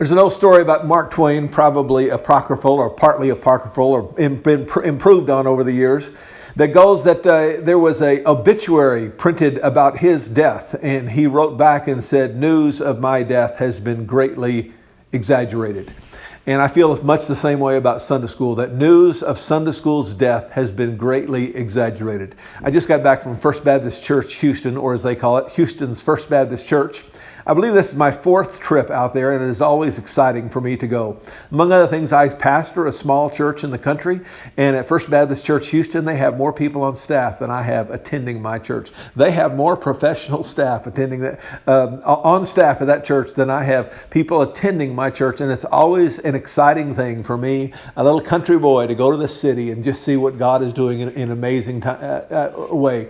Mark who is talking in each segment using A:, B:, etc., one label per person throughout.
A: There's an old story about Mark Twain, probably apocryphal or partly apocryphal or been improved on over the years, that goes that there was a obituary printed about his death, and he wrote back and said, "News of my death has been greatly exaggerated." And I feel much the same way about Sunday school, that news of Sunday school's death has been greatly exaggerated. I just got back from First Baptist Church Houston, or as they call it, Houston's First Baptist Church. I believe this is my 4th trip out there, and it is always exciting for me to go. Among other things, I pastor a small church in the country, and at First Baptist Church Houston, they have more people on staff than I have attending my church. They have more professional staff attending on staff at that church than I have people attending my church, and it's always an exciting thing for me, a little country boy, to go to the city and just see what God is doing in an amazing way.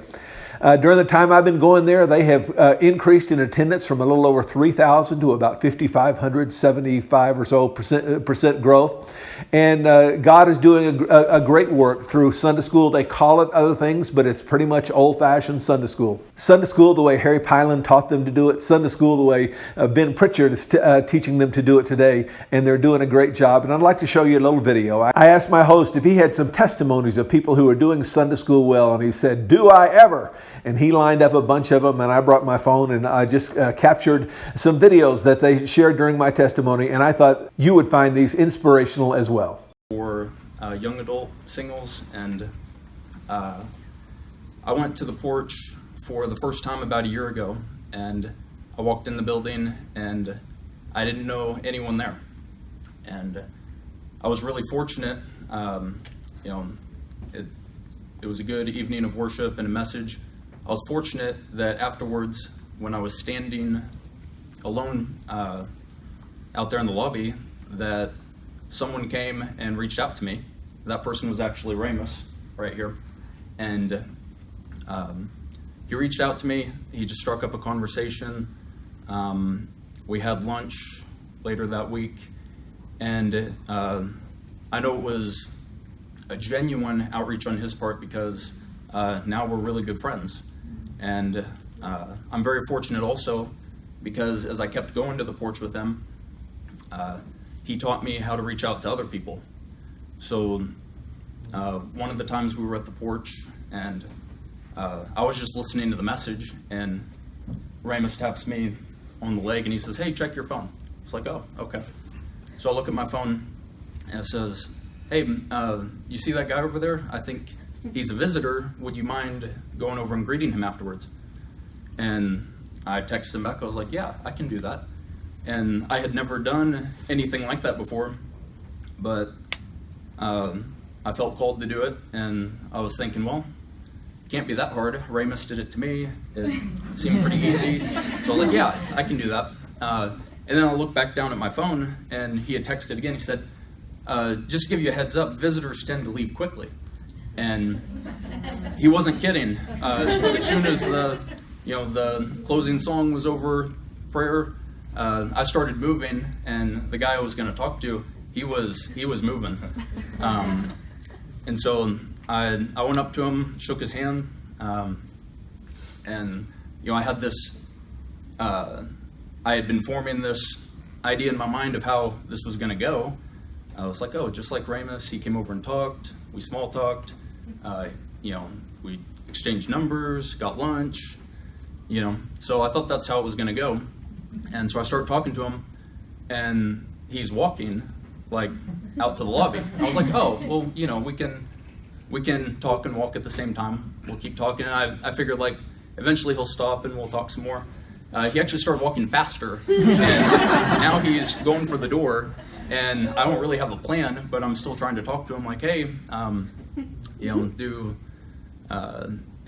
A: During the time I've been going there, they have increased in attendance from a little over 3,000 to about 5,500, 75 or so percent growth. And God is doing a great work through Sunday school. They call it other things, but it's pretty much old-fashioned Sunday school. Sunday school the way Harry Pyland taught them to do it. Sunday school the way Ben Pritchard is teaching them to do it today. And they're doing a great job. And I'd like to show you a little video. I asked my host if he had some testimonies of people who are doing Sunday school well. And he said, "Do I ever?" And he lined up a bunch of them, and I brought my phone and I just captured some videos that they shared during my testimony, and I thought you would find these inspirational as well.
B: For young adult singles, and I went to the porch for the first time about a year ago, and I walked in the building and I didn't know anyone there, and I was really fortunate. It was a good evening of worship and a message. I was fortunate that afterwards, when I was standing alone out there in the lobby, that someone came and reached out to me. That person was actually Ramus, right here. And he reached out to me. He just struck up a conversation. We had lunch later that week. And I know it was a genuine outreach on his part, because now we're really good friends. And I'm very fortunate also because as I kept going to the porch with him, he taught me how to reach out to other people. So one of the times we were at the porch, and I was just listening to the message, and Ramus taps me on the leg and he says, "Hey, check your phone." It's like, "Oh, okay." So I look at my phone and it says, "Hey, you see that guy over there? I think he's a visitor. Would you mind going over and greeting him afterwards?" And I texted him back. I was like, "Yeah, I can do that." And I had never done anything like that before, but I felt called to do it. And I was thinking, well, it can't be that hard. Ramus did it to me. It seemed pretty easy. So I was like, yeah, I can do that. And then I looked back down at my phone, and he had texted again. He said, "Just to give you a heads up, visitors tend to leave quickly." And he wasn't kidding. As soon as the closing song was over, prayer, I started moving, and the guy I was going to talk to, he was moving. And so I went up to him, shook his hand, and I had this. I had been forming this idea in my mind of how this was going to go. I was like, oh, just like Ramus, he came over and talked. We small talked. We exchanged numbers, got lunch. So I thought that's how it was going to go. And so I started talking to him, and he's walking like out to the lobby. I was like, oh, well, we can talk and walk at the same time. We'll keep talking. And I figured like eventually he'll stop and we'll talk some more. He actually started walking faster, and now he's going for the door, and I don't really have a plan, but I'm still trying to talk to him like, hey, have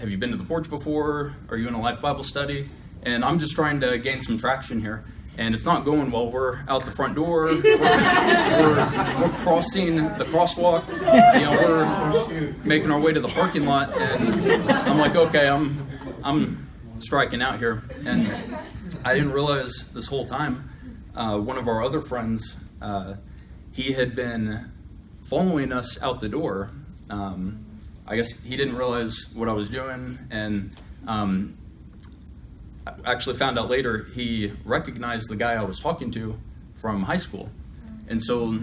B: you been to the porch before? Are you in a life Bible study? And I'm just trying to gain some traction here, and it's not going well. We're out the front door, we're crossing the crosswalk, we're making our way to the parking lot, and I'm like, okay, I'm striking out here. And I didn't realize this whole time, one of our other friends, he had been following us out the door. I guess he didn't realize what I was doing, and I actually found out later he recognized the guy I was talking to from high school. And so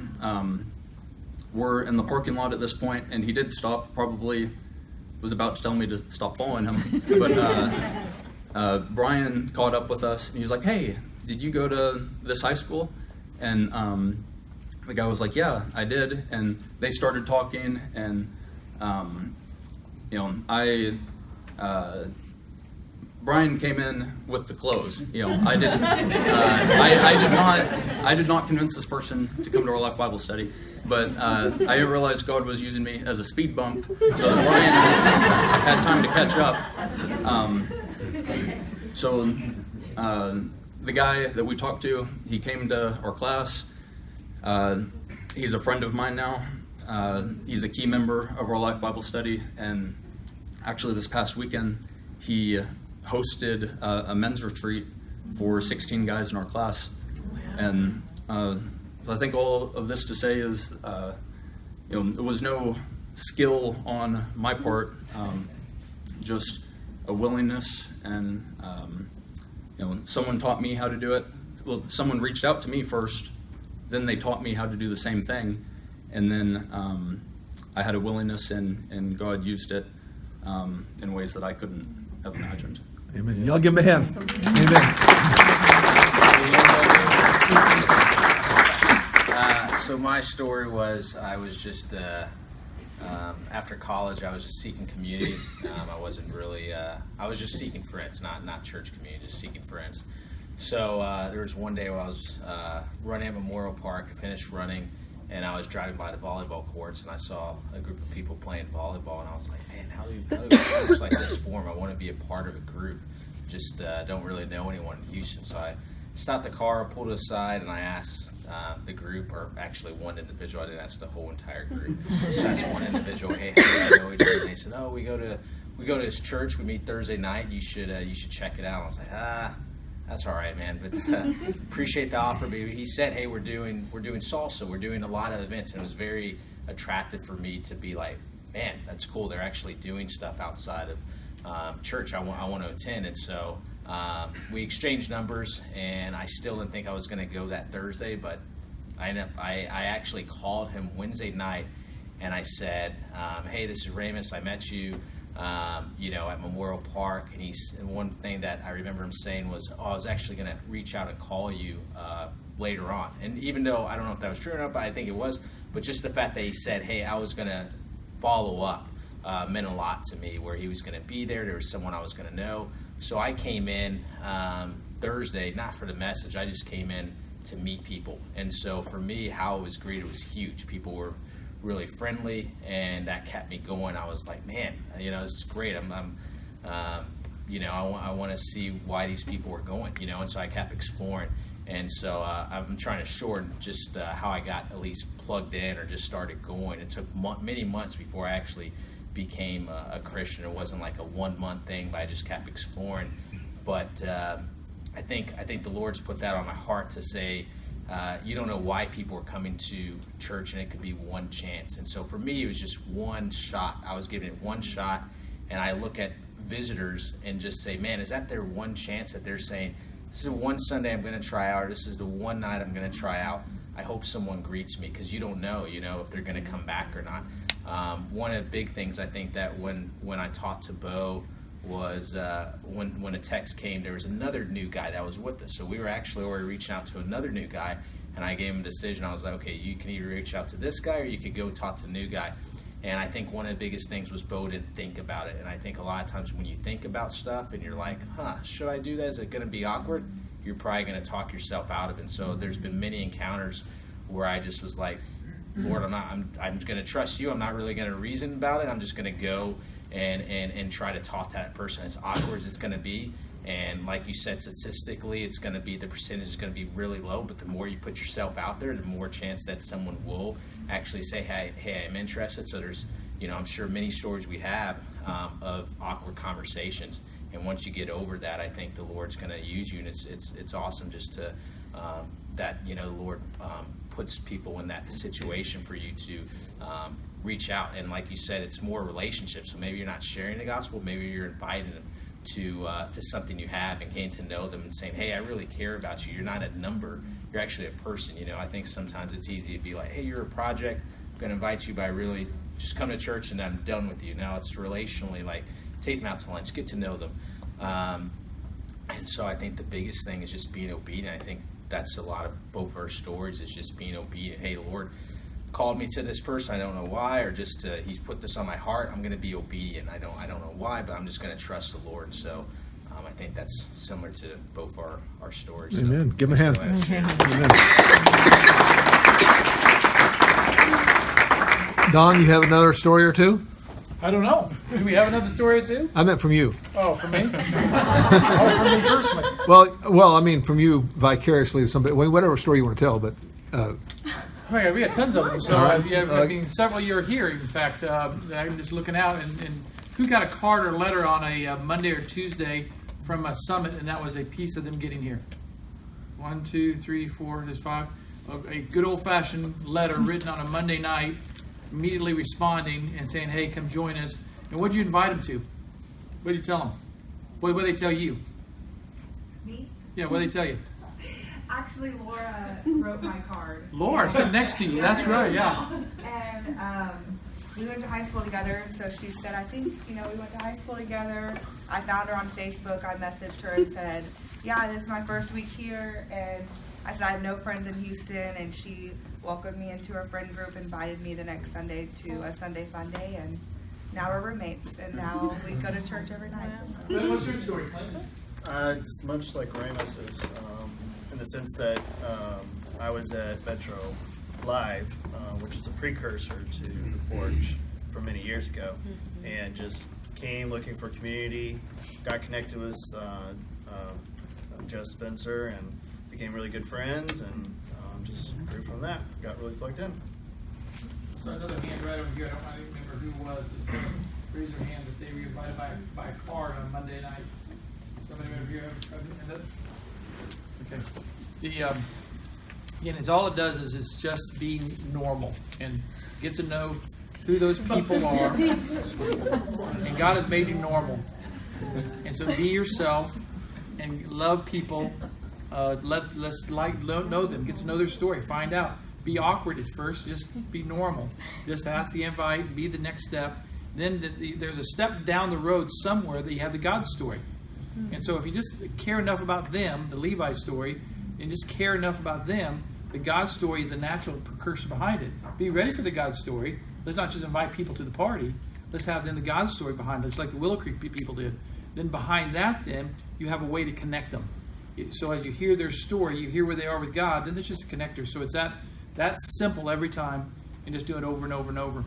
B: we're in the parking lot at this point, and he did stop, probably was about to tell me to stop following him. But Brian caught up with us, and he was like, "Hey, did you go to this high school?" And the guy was like, "Yeah, I did." And they started talking, and Brian came in with the clothes. I didn't. I did not convince this person to come to our Life Bible study, but I didn't realize God was using me as a speed bump, so that Brian had time to catch up. The guy that we talked to, he came to our class. He's a friend of mine now. He's a key member of our Life Bible study, and actually this past weekend, he hosted a men's retreat for 16 guys in our class. And I think all of this to say is, it was no skill on my part, just a willingness, and someone taught me how to do it. Well, someone reached out to me first, then they taught me how to do the same thing, and then I had a willingness, and God used it in ways that I couldn't have imagined.
A: Amen. Y'all give him a hand. Amen.
C: So my story was, I was just after college, I was just seeking community. I wasn't really, I was just seeking friends, not church community, just seeking friends. So there was one day where I was running at Memorial Park. I finished running, and I was driving by the volleyball courts, and I saw a group of people playing volleyball, and I was like, man, how do groups like this form? I want to be a part of a group. Just don't really know anyone in Houston. So I stopped the car, pulled it aside, and I asked the group, or actually one individual. I didn't ask the whole entire group. Just asked one individual, hey, how do you know each other? And they said, oh, we go to this church. We meet Thursday night. You should check it out. I was like, that's all right, man. But appreciate the offer, baby. He said, hey, we're doing salsa. We're doing a lot of events, and it was very attractive for me to be like, man, that's cool. They're actually doing stuff outside of church. I want to attend. And so we exchanged numbers, and I still didn't think I was going to go that Thursday, but I actually called him Wednesday night, and I said, hey, this is Ramus. I met you. At Memorial Park, and one thing that I remember him saying was, I was actually going to reach out and call you later on. And even though I don't know if that was true or not, but I think it was, but just the fact that he said, hey, I was going to follow up meant a lot to me, where he was going to be there. There was someone I was going to know. So I came in Thursday, not for the message, I just came in to meet people. And so for me, how it was greeted was huge. People were really friendly, and that kept me going. I was like, man, this is great. I want to see why these people are going, and so I kept exploring. And so I'm trying to shorten just how I got at least plugged in or just started going. It took many months before I actually became a Christian. It wasn't like a 1 month thing, but I just kept exploring. But I think the Lord's put that on my heart to say, you don't know why people are coming to church, and it could be one chance. And so for me, it was just one shot. I was giving it one shot, and I look at visitors and just say, man, is that their one chance that they're saying, this is one Sunday I'm going to try out, or this is the one night I'm going to try out. I hope someone greets me, because you don't know, if they're going to come back or not. One of the big things I think that when I talked to Bo was when a text came, there was another new guy that was with us. So we were actually already reaching out to another new guy, and I gave him a decision. I was like, okay, you can either reach out to this guy, or you could go talk to the new guy. And I think one of the biggest things was Bo didn't think about it. And I think a lot of times when you think about stuff and you're like, should I do that? Is it going to be awkward? You're probably going to talk yourself out of it. And so there's been many encounters where I just was like, Lord, I'm going to trust you. I'm not really going to reason about it. I'm just going to go and try to talk to that person as awkward as it's going to be. And like you said, statistically, it's going to be, the percentage is going to be really low, but the more you put yourself out there, the more chance that someone will actually say, hey, I'm interested. So there's, I'm sure many stories we have of awkward conversations. And once you get over that, I think the Lord's going to use you. And it's awesome just to, that, the Lord puts people in that situation for you to reach out. And like you said, it's more relationships. So maybe you're not sharing the gospel, maybe you're inviting them to something you have and getting to know them and saying, hey, I really care about you. You're not a number. you're actually a person. I think sometimes it's easy to be like, hey, you're a project, I'm going to invite you, but I really just come to church and I'm done with you. Now it's relationally, like, take them out to lunch, get to know them. And so I think the biggest thing is just being obedient. I think that's a lot of both our stories, is just being obedient. Hey, Lord called me to this person, I don't know why, or just He's put this on my heart, I'm going to be obedient. I don't know why, but I'm just going to trust the Lord. So I think that's similar to both our stories.
A: Amen.
C: So,
A: Give him a hand. Don, you have another story or two?
D: I don't know. Do we have another story or two?
A: I meant from you.
D: Oh, for me? Oh, for me personally.
A: Well, I mean from you vicariously to somebody. Whatever story you want to tell, but.
D: Oh, yeah, we got tons of them. So,
A: All right.
D: I mean, several you're here. In fact, I'm just looking out, and who got a card or letter on a Monday or Tuesday from a summit, and that was a piece of them getting here? 1, 2, 3, 4, there's 5. A good old-fashioned letter written on a Monday night, immediately responding and saying, hey, come join us. And what'd you invite them to? What'd you tell them? What did they tell you?
E: Me?
D: Yeah, what'd they tell you?
E: Actually, Laura wrote my card.
D: Laura, sitting next to you. That's right, yeah.
E: And we went to high school together, so she said, I think, we went to high school together. I found her on Facebook. I messaged her and said, yeah, this is my first week here. And I said, I have no friends in Houston. And she welcomed me into her friend group, invited me the next Sunday to a Sunday fun day. And now we're roommates. And now we go to church every night.
D: What's your story, Clint?
F: It's much like Ramos's, in the sense that I was at Metro Live, which is a precursor to the Porch from many years ago, and just came looking for community, got connected with Jeff Spencer, and became really good friends, and just grew from that. Got really plugged in.
D: So another hand right over here. I don't remember who was. Just raise your hand if they were invited by a card on Monday night. Somebody over here. Okay. Again, it's all it does is it's just being normal and get to know who those people are. And God has made you normal. And so be yourself and love people. Let's know them, get to know their story, find out. Be awkward at first, just be normal. Just ask the invite, be the next step. Then there's a step down the road somewhere that you have the God story. And so if you just care enough about them, the Levi story, and just care enough about them, the God story is a natural precursor behind it. Be ready for the God story. Let's not just invite people to the party. Let's have then the God story behind it. It's like the Willow Creek people did. Then behind that, then, you have a way to connect them. So as you hear their story, you hear where they are with God, then there's just a connector. So it's that simple every time, and just do it over and over and over.